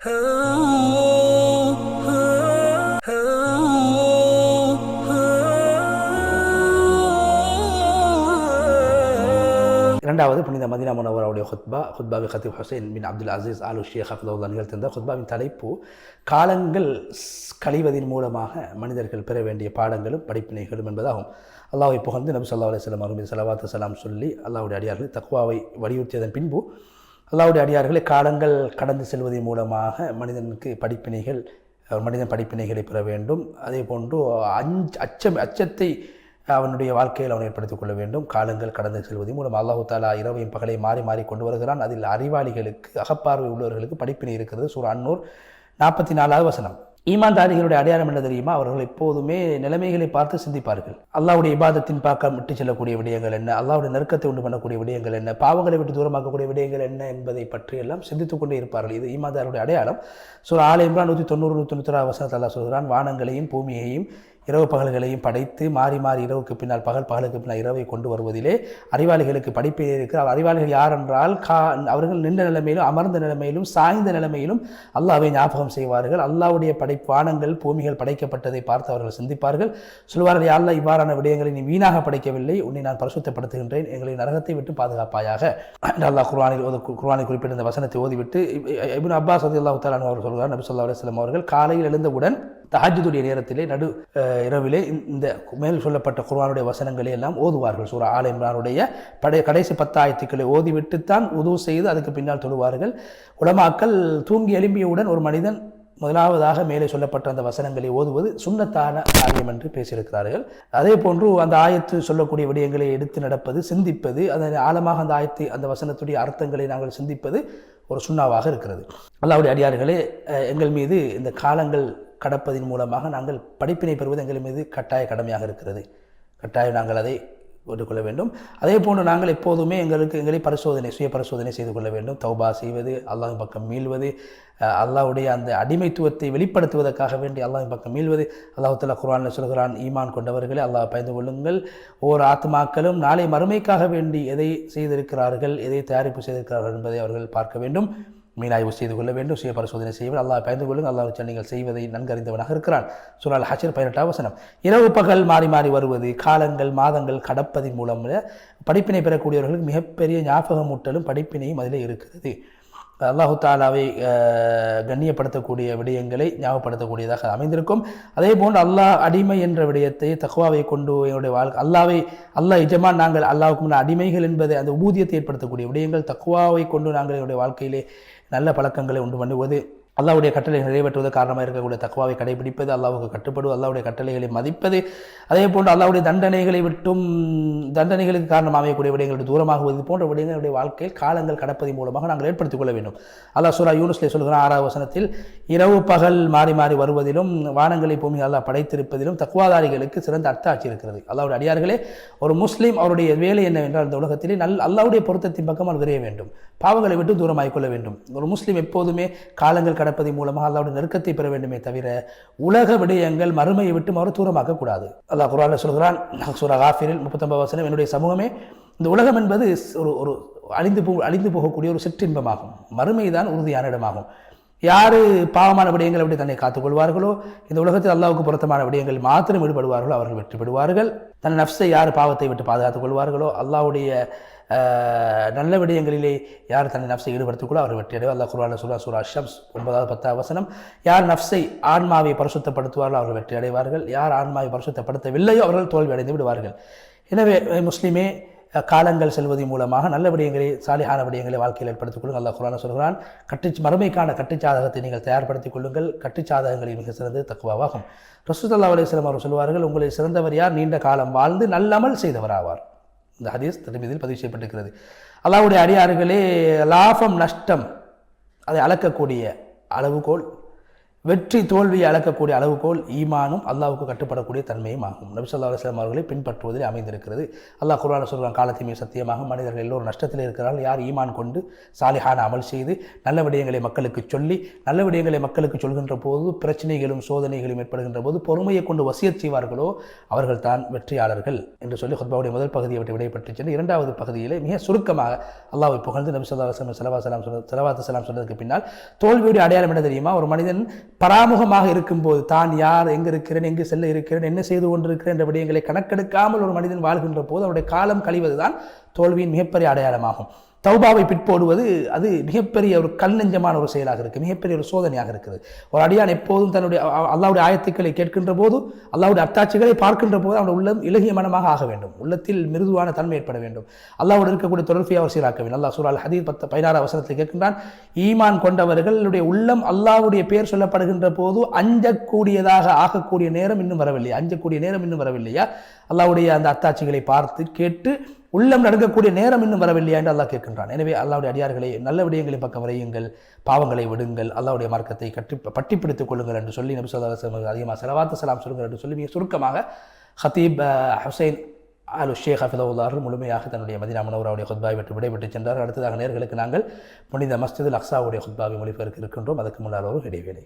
இரண்டாவது புனித மதீனா முனவ்வராவுடைய ஹுத்பாவி கத்தீப் ஹுசைன் பின் அப்துல் அசீஸ் ஆலு ஷேக் ஹஃபிதஹுல்லாஹ் நிகழ்த்திருந்த ஹுத்பாவின் தலைப்பு காலங்கள் கழிவதின் மூலமாக மனிதர்கள் பெற வேண்டிய பாடங்களும் படிப்பினைகளும் என்பதாகும். அல்லாஹ்வை புகழ்ந்து நபி ஸல்லல்லாஹு அலைஹி வஸல்லம் அவர்கள் ஸலவாத்து ஸலாம் சொல்லி அல்லாஹ்வுடைய அடியார்கள் தக்வாவை வலியுறுத்தியதன் பின்பு அல்லாஹ்வுடைய அடியார்களை காலங்கள் கடந்து செல்வதன் மூலமாக மனிதன் படிப்பினைகளை பெற வேண்டும். அதே போன்று அச்சத்தை அவனுடைய வாழ்க்கையில் அவன் ஏற்படுத்திக் கொள்ள வேண்டும். காலங்கள் கடந்து செல்வதன் மூலம் அல்லாஹு தாலா இரவையும் பகலை மாறி மாறி கொண்டு வருகிறான். அதில் அறிவாளிகளுக்கு அகப்பார்வை உள்ளவர்களுக்கு படிப்பினை இருக்கிறது. சூரா அன்-நூர் 44வது வசனம். ஈமான்தாரிகளுடைய அடையாளம் என்ன தெரியுமா? அவர்கள் எப்போதுமே நிலைமைகளை பார்த்து சிந்திப்பார்கள். அல்லாஹ்வுடைய இபாதத்தின் பக்கம் விட்டு செல்லக்கூடிய விடயங்கள் என்ன, அல்லாஹ்வுடைய நெருக்கத்தை உண்டு பண்ணக்கூடிய விடயங்கள் என்ன, பாவங்களை விட்டு தூரமாக்கக்கூடிய விடயங்கள் என்ன என்பதை பற்றி எல்லாம் சிந்தித்துக் கொண்டே இருப்பார்கள். இது ஈமான்தாரிகளுடைய அடையாளம். சூரா ஆல இம்ரான் 190 191 வசனத்தில் அல்லாஹ் சொல்கிறான், வானங்களையும் பூமியையும் இரவு பகல்களையும் படைத்து மாறி மாறி இரவுக்கு பின்னால் பகல், பகலுக்கு பின்னால் இரவை கொண்டு வருவதிலே அறிவாளிகளுக்கு படிப்பினை இருக்கிறார். அறிவாளிகள் யார் என்றால் அவர்கள் நின்ற நிலைமையிலும் அமர்ந்த நிலைமையிலும் சாய்ந்த நிலைமையிலும் அல்லாஹ்வை ஞாபகம் செய்வார்கள். அல்லாஹ்வுடைய வானங்கள் பூமிகள் படைக்கப்பட்டதை பார்த்து அவர்கள் சிந்திப்பார்கள். சொல்வார்கள், யா அல்லாஹ், இவ்வாறான விடயங்களை நீ வீணாக படைக்கவில்லை, உன்னை நான் பரிசுத்தப்படுத்துகின்றேன், எங்களை நரகத்தை விட்டு பாதுகாப்பாயாக என்று அல்லாஹ் குர்ஆனில் குறிப்பிட்ட இந்த வசனத்தை ஓதிவிட்டு இப்னு அப்பாஸ் ரலியல்லாஹு தஆலா அன்ஹு அவர்கள் சொல்கிறார், நபி ஸல்லல்லாஹு அலைஹி வஸல்லம் அவர்கள் காலையில் எழுந்தவுடன் தஹஜ்ஜுடைய நேரத்திலே இரவிலே இந்த மேல் சொல்லப்பட்ட குர்ஆனுடைய வசனங்களை எல்லாம் ஓதுவார்கள். சூரா ஆல இம்ரானுடைய கடைசி 10 ஆயத்துக்களை ஓதிவிட்டுத்தான் உது செய்து அதுக்கு பின்னால் தொழுவார்கள். உலமாக்கள் தூங்கி எழும்பியவுடன் ஒரு மனிதன் முதலாவதாக மேலே சொல்லப்பட்ட அந்த வசனங்களை ஓதுவது சுன்னத்தான காரியம் என்று பேசியிருக்கிறார்கள். அதே போன்று அந்த ஆயத்து சொல்லக்கூடிய விடயங்களை எடுத்து நடப்பது, சிந்திப்பது, அதன் ஆழமாக அந்த வசனத்துடைய அர்த்தங்களை நாங்கள் சிந்திப்பது ஒரு சுன்னாவாக இருக்கிறது. அல்லாஹ்வுடைய அடியார்களே, எங்கள் மீது இந்த காலங்கள் கடப்பதின் மூலமாக நாங்கள் படிப்பினை பெறுவது எங்கள் மீது கட்டாய கடமையாக இருக்கிறது. கட்டாயம் நாங்கள் அதை கொள்ள வேண்டும். அதே போன்று நாங்கள் எப்போதுமே எங்களை சுய பரிசோதனை செய்து கொள்ள வேண்டும். தௌபா செய்வது, அல்லாஹ்வின் பக்கம் மீள்வது, அல்லாஹ்வுடைய அந்த அடிமைத்துவத்தை வெளிப்படுத்துவதற்காக வேண்டி அல்லாஹ்வின் பக்கம் மீள்வது. அல்லாஹ் தஆலா குர்ஆனில் சொல்கிறான், ஈமான் கொண்டவர்களே அல்லாஹ் பயந்து கொள்ளுங்கள், ஓர் ஆத்மாக்களும் நாளை மறுமைக்காக வேண்டி எதை செய்திருக்கிறார்கள், எதை தயாரிப்பு செய்திருக்கிறார்கள் என்பதை அவர்கள் பார்க்க வேண்டும், மீளாய்வு செய்து கொள்ள வேண்டும், சுய பரிசோதனை செய்வது. அல்லாஹ் பயந்து கொள்ளுங்கள், அல்லாஹ் நீங்கள் செய்வதை நன்கறிந்தவனாக இருக்கிறான். சூரா அல்-ஹஜர் 18வது வசனம். இரவு பகல் மாறி மாறி வருவது, காலங்கள் மாதங்கள் கடப்பதின் மூலம் படிப்பினை பெறக்கூடியவர்களுக்கு மிகப்பெரிய ஞாபகமூட்டலும் படிப்பினையும் அதிலே இருக்கிறது. அல்லாஹு தாலாவை கண்ணியப்படுத்தக்கூடிய விடயங்களை ஞாபகப்படுத்தக்கூடியதாக அமைந்திருக்கும். அதே போன்று அல்லாஹ் அடிமை என்ற விடயத்தை தக்வாவை கொண்டு என்னுடைய வாழ்க்கை அல்லாஹ் எஜமான், நாங்கள் அல்லாஹுக்கு முன்ன அடிமைகள் என்பதை அந்த ஊதியத்தை ஏற்படுத்தக்கூடிய விடயங்கள் தக்வாவை கொண்டு நாங்கள் என்னுடைய வாழ்க்கையிலே நல்ல பழக்கங்களை உண்டு பண்ணுவது, அல்லாஹ்வுடைய கட்டளை நிறைவேற்றுவது காரணமாக இருக்கக்கூடிய தக்வாவை கடைபிடிப்பது, அல்லாஹ்வுக்கு கட்டுப்படுவது, அல்லாஹ்வுடைய கட்டளைகளை மதிப்பது, அதே போன்று அல்லாஹ்வுடைய தண்டனைகளுக்கு காரணமாக அமையக்கூடிய விடயங்களுக்கு தூரமாகுவது போன்ற விடயங்களுடைய வாழ்க்கையில் காலங்கள் கடப்பதன் மூலமாக நாங்கள் ஏற்படுத்திக் கொள்ள வேண்டும். அல்லாஹ் சூரா யூனுஸ்லே சொல்கிறான் 6வது வசனத்தில், இரவு பகல் மாறி மாறி வருவதிலும் வானங்களை பூமி அல்லாஹ் படைத்திருப்பதிலும் தக்வாதாரிகளுக்கு சிறந்த அத்தாட்சி இருக்கிறது. அல்லாஹ்வுடைய அடியார்களே, ஒரு முஸ்லீம் அவருடைய வேலை என்னவென்றால் இந்த உலகத்திலே அல்லாஹ்வுடைய பொருத்தத்தின் பக்கம் அவர் விரைய வேண்டும், பாவங்களை விட்டு தூரமாகிக் கொள்ள வேண்டும். ஒரு முஸ்லீம் எப்போதுமே காலங்கள் கடப்பதன் மூலமாக அல்லாஹ்வுடைய நெருக்கத்தை பெற வேண்டுமே தவிர உலக விடயங்கள் மறுமையை விட்டு அவர் தூரமாக்க கூடாது. அல்லாஹ் குர்ஆனில் சொல்கிறான், சூரா காஃபிரில் 39வது வசனம், என்னுடைய சமூகமே, இந்த உலகம் என்பது ஒரு அழிந்து போகக்கூடிய ஒரு சிற்றின்பமாகும், மறுமைதான் உறுதியான இடமாகும். யார் பாவமான விடயங்களை விட்டு தன்னை காத்துக்கொள்வார்களோ, இந்த உலகத்தில் அல்லாஹ்வுக்கு பொருத்தமான விடயங்கள் மாத்திரம் ஈடுபடுவார்களோ அவர்கள் வெற்றி பெறுவார்கள். தன் நஃப்ஸை யார் பாவத்தை விட்டு பாதுகாத்துக் கொள்வார்களோ, அல்லாஹ்வுடைய நல்ல விடயங்களிலே யார் தன்னை நஃப்ஸை ஈடுபடுத்திக்கொள்ள அவர் வெற்றி அடைவார். அல்லாஹ் குர்ஆனில் சூரா ஷம்ஸ் 9வது 10வது வசனம், யார் நஃப்ஸை ஆன்மாவை பரிசுத்தப்படுத்துவார்களோ அவர்கள் வெற்றி அடைவார்கள், யார் ஆன்மாவை பரிசுத்தப்படுத்தவில்லையோ அவர்கள் தோல்வி அடைந்து விடுவார்கள். எனவே முஸ்லிமே, காலங்கள் செல்வதன் மூலமாக நல்ல விடயங்களை, சாலிஹான விடயங்களை வாழ்க்கையில் ஏற்படுத்திக் கொள்ளுங்கள். அல்லாஹ் குர்ஆனில் சொல்கிறான், மறுமைக்கான கட்டுச்சாதகத்தை நீங்கள் தயார்படுத்திக் கொள்ளுங்கள், கட்டுச்சாதகங்களில் மிக சிறந்தது தக்வாவாகும். ரசூல் ஸல்லல்லாஹு அலைஹி வஸல்லம் அவர்கள் சொல்வார்கள், உங்களில் சிறந்தவர் யார்? நீண்ட காலம் வாழ்ந்து நல்லமல் செய்தவராவார். இந்த ஹதீஸ் திருமீதியில் பதிவு செய்யப்பட்டிருக்கிறது. அல்லாஹ்வுடைய அடியார்களே, லாபம் நஷ்டம் அதை அளக்கக்கூடிய அளவுகோல் வெற்றி தோல்வியை அளக்கக்கூடிய அளவுகோல் ஈமானும் அல்லாஹ்வுக்கு கட்டுப்படக்கூடிய தன்மையும் ஆகும். நபி ஸல்லல்லாஹு அலைஹி வஸல்லம் அவர்களை பின்பற்றுவதில் அமைந்திருக்கிறது. அல்லாஹ் குர்ஆனில் சொல்கிறான், காலத்தின் சத்தியமாக மனிதர்கள் எல்லோரும் நஷ்டத்தில் இருக்கிறார்கள். யார் ஈமான் கொண்டு சாலிஹான அமல் செய்து நல்ல விடயங்களை மக்களுக்கு சொல்லி நல்ல விடயங்களை மக்களுக்கு சொல்கின்ற போது பிரச்சனைகளும் சோதனைகளும் ஏற்படுகின்ற போது பொறுமையை கொண்டு வசியத் செய்வார்களோ அவர்கள் தான் வெற்றியாளர்கள் என்று சொல்லி ஹுத்பாவுடைய முதல் பகுதியை விட்டு விடைபெற்று சென்று இரண்டாவது பகுதியிலே மிக சுருக்கமாக அல்லாஹ்வை புகழ்ந்து நபி ஸல்லல்லாஹு அலைஹி வஸல்லம் ஸலவாத்து ஸலாம் சொன்னதுக்கு பின்னால் தோல்வியுடைய அடையாளம் என்ன தெரியுமா? ஒரு மனிதன் பராமுகமாக இருக்கும்போது தான் யார், எங்கு இருக்கிறேன், எங்கு செல்ல இருக்கிறேன், என்ன செய்து கொண்டிருக்கிறேன் என்ற விடயங்களை கணக்கெடுக்காமல் ஒரு மனிதன் வாழ்கின்ற போது அவருடைய காலம் கழிவதுதான் தோல்வியின் மிகப்பெரிய அடையாளமாகும். தௌபாவை பிற்போடுவது அது மிகப்பெரிய ஒரு கல் நெஞ்சமான ஒரு செயலாக இருக்குது, மிகப்பெரிய ஒரு சோதனையாக இருக்குது. ஒரு அடியான் எப்போதும் தன்னுடைய அல்லாஹ்வுடைய ஆயத்துக்களை கேட்கின்ற போது, அல்லாஹ்வுடைய அத்தாட்சிகளை பார்க்கின்ற போது அவனுடைய உள்ளம் இலகிய மனமாக ஆக வேண்டும், உள்ளத்தில் மிருதுவான தன்மை ஏற்பட வேண்டும், அல்லாஹ்வோடு இருக்கக்கூடிய தொடர்பை அவர் சீராக்க வேண்டும். அல்லாஹ் சூரா அல்-ஹதீத் 16 வசனத்தில் கேட்கின்றான், ஈமான் கொண்டவர்களுடைய உள்ளம் அல்லாஹ்வுடைய பெயர் சொல்லப்படுகின்ற போது அஞ்சக்கூடியதாக ஆகக்கூடிய நேரம் இன்னும் வரவில்லையா? அஞ்சக்கூடிய நேரம் இன்னும் வரவில்லையா? அல்லாஹ்வுடைய அந்த அத்தாட்சிகளை பார்த்து கேட்டு உள்ளம் நடுங்கக்கூடிய நேரம் இன்னும் வரவில்லையா என்று அல்லாஹ் கேட்கின்றான். எனவே அல்லாஹ்வுடைய அடியார்களை நல்ல விடயங்களை பக்கம் வரையுங்கள், பாவங்களை விடுங்கள், அல்லாஹ்வுடைய மார்க்கத்தை பட்டி பிடித்துக் கொள்ளுங்கள் என்று சொல்லி நபி ஸல்லல்லாஹு அலைஹி வஸல்லம் அதிகமாக ஸலவாத்து ஸலாம் சொல்லுங்கள் என்று சொல்லி மிக சுருக்கமாக ஹத்தீப் ஹுசைன் அல் ஷேக் ஹஃபிதஹுல்லாஹ் முழுமையாக தன்னுடைய மதீனா முனவ்வராவுடைய ஹுத்பாவை விட்டு விடைபெற்று சென்றார். அடுத்ததாக நேர்களுக்கு நாங்கள் புனித மஸ்ஜிதுல் அக்ஸாவுடைய ஹுத்பாவை மொழிபெயர்க்க இருக்கின்றோம். அதற்கு முன்னால் ஒரு இடைவேளை.